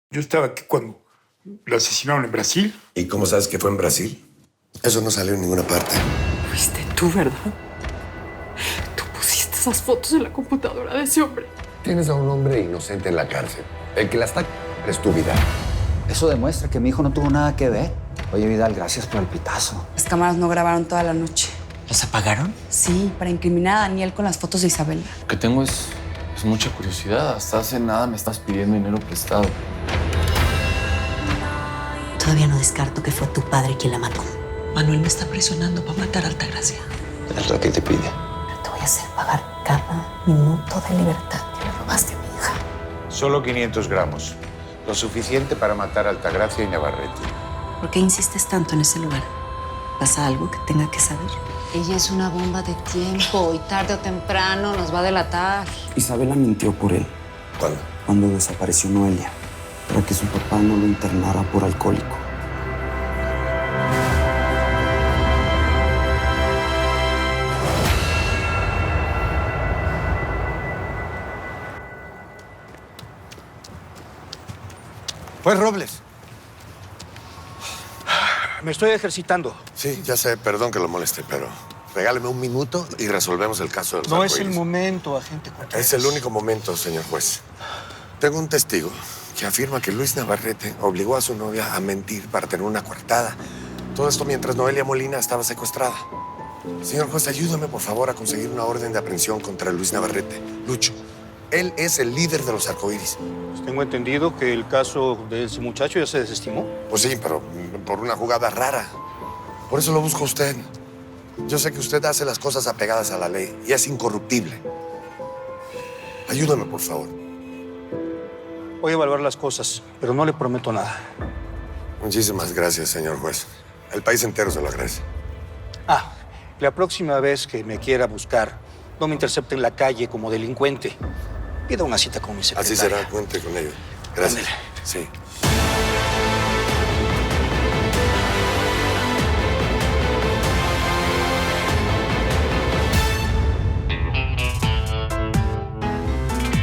Yo estaba aquí cuando lo asesinaron en Brasil. ¿Y cómo sabes que fue en Brasil? Eso no salió en ninguna parte. Fuiste tú, ¿verdad? Tú pusiste esas fotos en la computadora de ese hombre. Tienes a un hombre inocente en la cárcel. El que la está es tu vida. Eso demuestra que mi hijo no tuvo nada que ver. Oye, Vidal, gracias por el pitazo. Las cámaras no grabaron toda la noche. ¿Las apagaron? Sí, para incriminar a Daniel con las fotos de Isabela. Lo que tengo es mucha curiosidad. Hasta hace nada me estás pidiendo dinero prestado. Todavía no descarto que fue tu padre quien la mató. Manuel me está presionando para matar a Altagracia. ¿El que te pide? Te voy a hacer pagar cada minuto de libertad que le robaste a mi hija. Solo 500 gramos. Lo suficiente para matar a Altagracia y Navarrete. ¿Por qué insistes tanto en ese lugar? ¿Pasa algo que tenga que saber? Ella es una bomba de tiempo y tarde o temprano nos va a delatar. Isabela mintió por él ¿Cuándo? cuando desapareció Noelia, para que su papá no lo internara por alcohólico. Pues Robles. Me estoy ejercitando. Sí, ya sé, perdón que lo moleste, pero regáleme un minuto y resolvemos el caso de los No es el arcoíris. momento, agente Contreras. Es el único momento, señor juez. Tengo un testigo que afirma que Luis Navarrete obligó a su novia a mentir para tener una coartada. Todo esto mientras Noelia Molina estaba secuestrada. Señor juez, ayúdame, por favor, a conseguir una orden de aprehensión contra Luis Navarrete. Lucho, él es el líder de los arcoíris. Pues tengo entendido que el caso de ese muchacho ya se desestimó. Pues sí, pero por una jugada rara. Por eso lo busco a usted. Yo sé que usted hace las cosas apegadas a la ley y es incorruptible. Ayúdame, por favor. Voy a evaluar las cosas, pero no le prometo nada. Muchísimas gracias, señor juez. El país entero se lo agradece. Ah, la próxima vez que me quiera buscar, no me intercepte en la calle como delincuente. Pida una cita con mi secretaria. Así será, cuente con ello. Gracias. Ándele. Sí.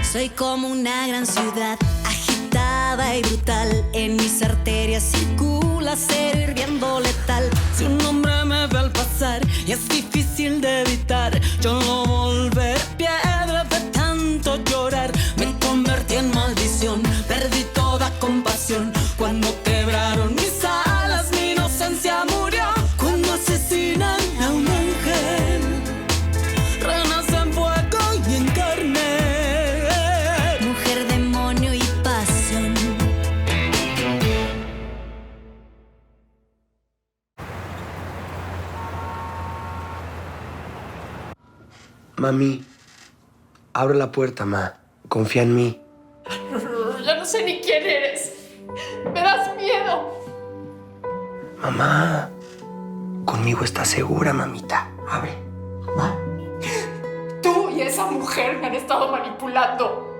Soy como una gran ciudad, agitada y brutal. En mis arterias circula acero hirviendo letal. Si un hombre me ve al pasar y es difícil de evitar, yo no volveré piedra de tanto llorar. Me convertí en maldición, perdí toda compasión. Cuando quebraron mis alas, mi inocencia murió. Cuando asesinan a un ángel, renace en fuego y en carne. Mujer, demonio y pasión. Mami, abre la puerta, ma. Confía en mí. Ya no sé ni quién eres. Me das miedo. Mamá, conmigo estás segura, mamita. Abre. Va. Tú y esa mujer me han estado manipulando.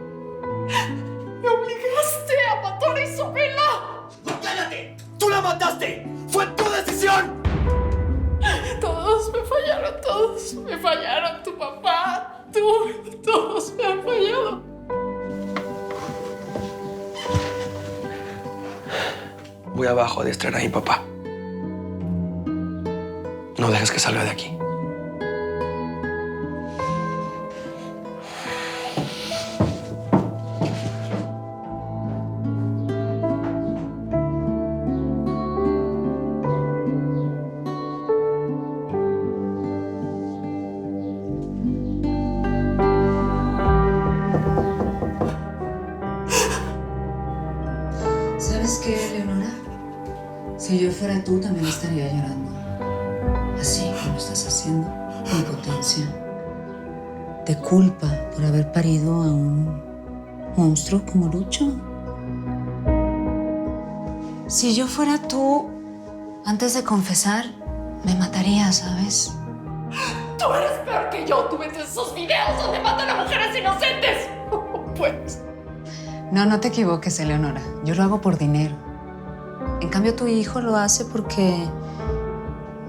Me obligaste a matar a Isabela. ¡Cállate! ¡Tú la mataste! ¡Fue tu decisión! Todos me fallaron, todos me fallaron. Tu papá, tú, todos me han fallado. Voy abajo a distraer a mi papá. No dejes que salga de aquí. ¿Sabes qué, Leonora? Si yo fuera tú, también estaría llorando. Así como estás haciendo, con impotencia. De culpa por haber parido a un monstruo como Lucho. Si yo fuera tú, antes de confesar, me mataría, ¿sabes? Tú eres peor que yo. Tú ves esos videos donde matan a mujeres inocentes. Pues. No, no te equivoques, Eleonora. Yo lo hago por dinero. En cambio, tu hijo lo hace porque,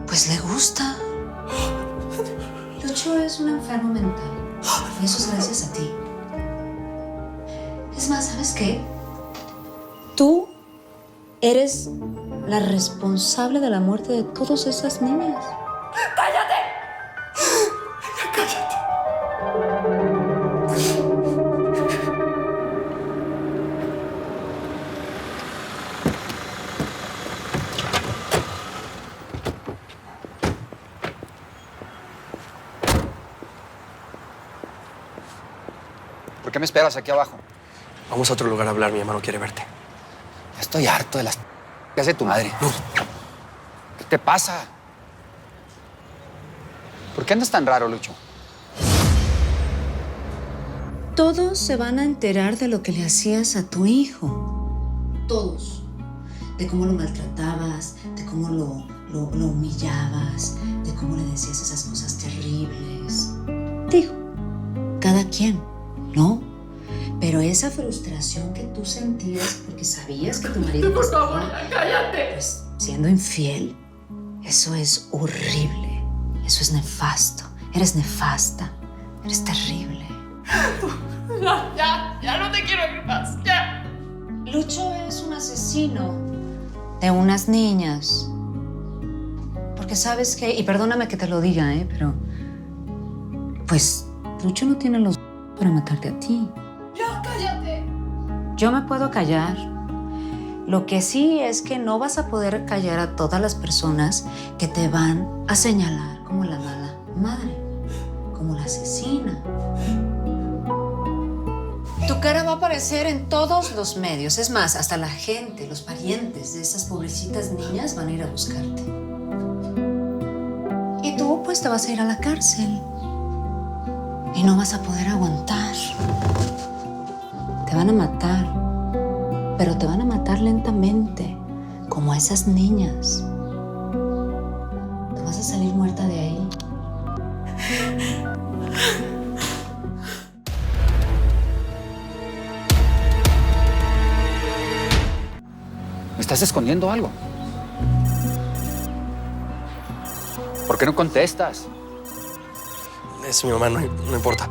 pues, le gusta. Lucho es un enfermo mental. Y eso es gracias a ti. Es más, ¿sabes qué? Tú eres la responsable de la muerte de todas esas niñas. ¡Cállate! ¡Cállate! ¿Por qué me esperas aquí abajo? Vamos a otro lugar a hablar, mi hermano quiere verte. Estoy harto de las que hace tu madre. ¿Qué te pasa? ¿Por qué andas tan raro, Lucho? Todos se van a enterar de lo que le hacías a tu hijo. Todos. De cómo lo maltratabas, de cómo lo humillabas, de cómo le decías esas cosas terribles. Digo, cada quien, ¿no? Pero esa frustración que tú sentías porque sabías que tu marido Por estaba, favor, ya cállate. pues, siendo infiel, eso es horrible. Eso es nefasto. Eres nefasta. Eres terrible. Ya no te quiero ver más, ya. Lucho es un asesino de unas niñas. Porque sabes que, y perdóname que te lo diga, pero pues Lucho no tiene los para matarte a ti. Ya, cállate. Yo me puedo callar. Lo que sí es que no vas a poder callar a todas las personas que te van a señalar como la mala madre, como la asesina. Tu cara va a aparecer en todos los medios. Es más, hasta la gente, los parientes de esas pobrecitas niñas van a ir a buscarte. Y tú, pues, te vas a ir a la cárcel. Y no vas a poder aguantar. Te van a matar. Pero te van a matar lentamente, como a esas niñas. Te vas a salir muerta de ahí. ¿Me estás escondiendo algo? ¿Por qué no contestas? Es mi mamá, no importa.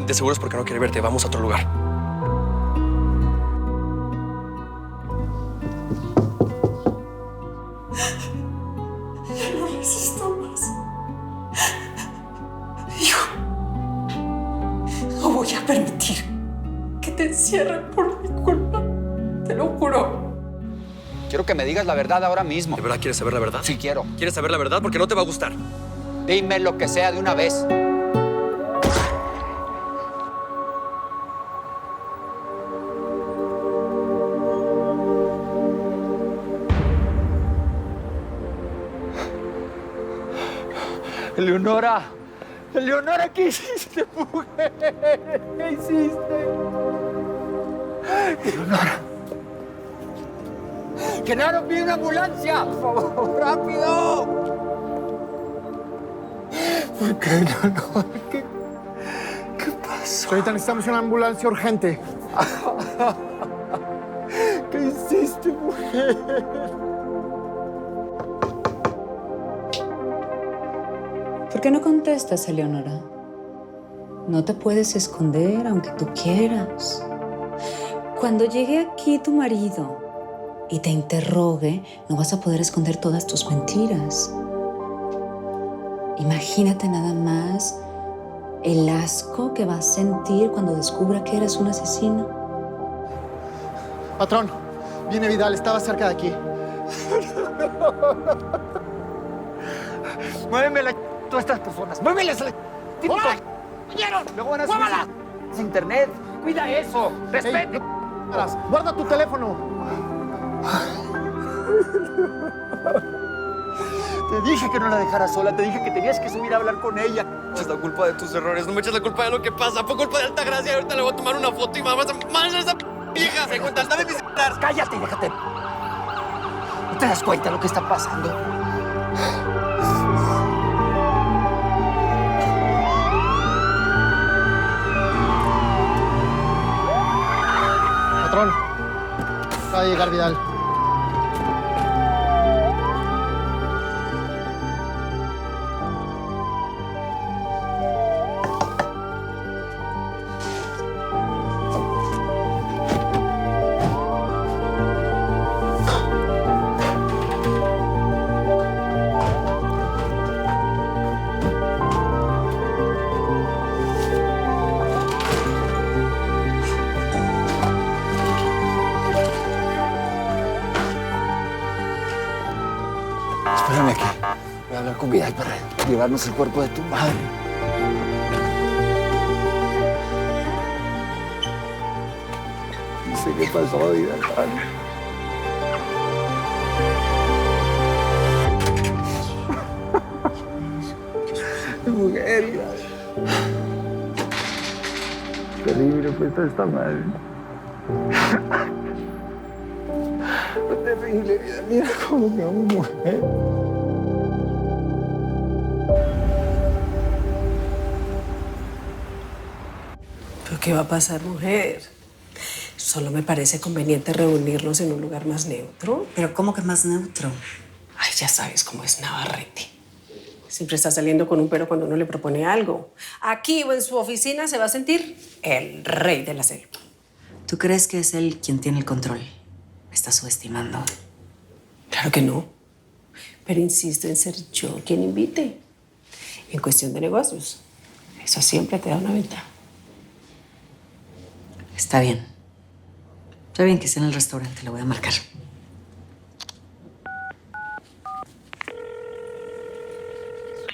De seguro es porque no quiere verte. Vamos a otro lugar. Ya no resisto más. Hijo, no voy a permitir que te encierren por mi culpa. Te lo juro. Quiero que me digas la verdad ahora mismo. ¿De verdad quieres saber la verdad? Sí, quiero. ¿Quieres saber la verdad? Porque no te va a gustar. Dime lo que sea de una vez. Eleonora, Eleonora, ¿qué hiciste, mujer? ¿Qué hiciste? Eleonora. Genaro, pide una ambulancia, por favor, rápido. ¿Por qué, Eleonora? ¿Qué pasó? Ahorita necesitamos una ambulancia urgente. ¿Qué hiciste, mujer? ¿Por qué no contestas, Eleonora? No te puedes esconder aunque tú quieras. Cuando llegue aquí tu marido y te interrogue, no vas a poder esconder todas tus mentiras. Imagínate nada más el asco que vas a sentir cuando descubra que eres un asesino. Patrón, viene Vidal, estaba cerca de aquí. Muéveme la todas estas personas. Muéveles a la luego van a subir a internet. Cuida eso. Respete. Guarda tu teléfono. Te dije que no la dejara sola. Te dije que tenías que subir a hablar con ella. No me eches la culpa de tus errores. No me eches la culpa de lo que pasa. Por culpa de Altagracia. Ahorita le voy a tomar una foto y vamos a manchar a esa vieja. Se cuenta. Dame mis celulares. Cállate y déjate. ¿No te das cuenta de lo que está pasando? Patrón, acaba de llegar Vidal. con Vidal para llevarnos el cuerpo de tu madre. No sé qué pasó, Vidal, padre. Mi mujer, Vidal. Terrible, pues, esta madre. Terrible, Vidal. Mira cómo quedó mi mujer. ¿Pero qué va a pasar, mujer? Solo me parece conveniente reunirnos en un lugar más neutro. ¿Pero cómo que más neutro? Ay, ya sabes cómo es Navarrete. Siempre está saliendo con un pero cuando uno le propone algo. Aquí o en su oficina se va a sentir el rey de la selva. ¿Tú crees que es él quien tiene el control? Me está subestimando. Claro que no. Pero insisto en ser yo quien invite. En cuestión de negocios, eso siempre te da una ventaja. Está bien. Está bien que esté en el restaurante, lo voy a marcar. Su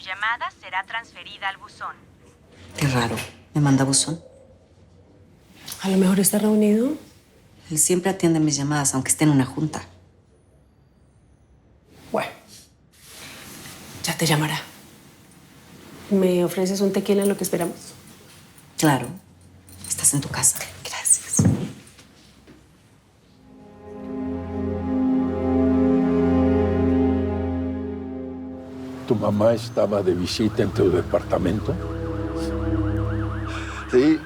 llamada será transferida al buzón. Qué raro. ¿Me manda buzón? A lo mejor está reunido. Él siempre atiende mis llamadas, aunque esté en una junta. Bueno, ya te llamará. ¿Me ofreces un tequila en lo que esperamos? Claro. Estás en tu casa. Gracias. ¿Tu mamá estaba de visita en tu departamento? Sí.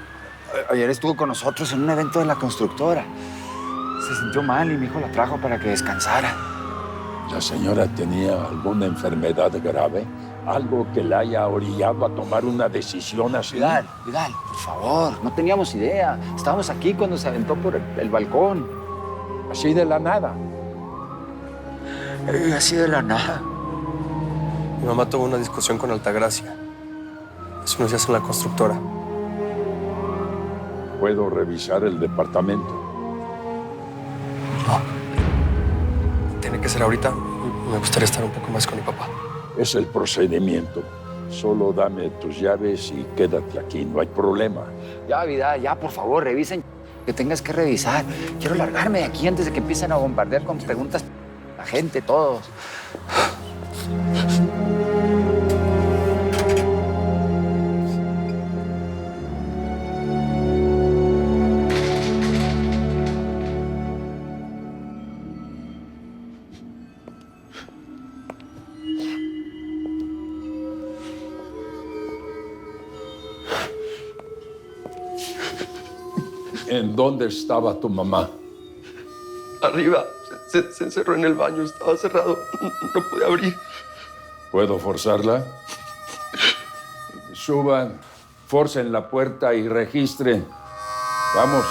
Ayer estuvo con nosotros en un evento de la constructora. Se sintió mal y mi hijo la trajo para que descansara. ¿La señora tenía alguna enfermedad grave? ¿Algo que la haya orillado a tomar una decisión así? Vidal, por favor, no teníamos idea. Estábamos aquí cuando se aventó por el balcón. Así de la nada. Así de la nada. Mi mamá tuvo una discusión con Altagracia. Hace unos días en la constructora. ¿Puedo revisar el departamento? No. Tiene que ser ahorita. Me gustaría estar un poco más con mi papá. Es el procedimiento. Solo dame tus llaves y quédate aquí, no hay problema. Ya, Vidal, ya, por favor, revisen que tengas que revisar. Quiero largarme de aquí antes de que empiecen a bombardear con preguntas la gente, todos. ¿En dónde estaba tu mamá? Arriba. Se encerró en el baño. Estaba cerrado. No pude abrir. ¿Puedo forzarla? Suban, forcen la puerta y registren. Vamos.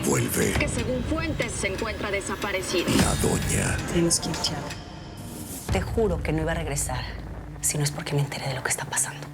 Vuelve Que según fuentes se encuentra desaparecida. la doña. Tenemos que echar. Te juro que no iba a regresar si no es porque me enteré de lo que está pasando.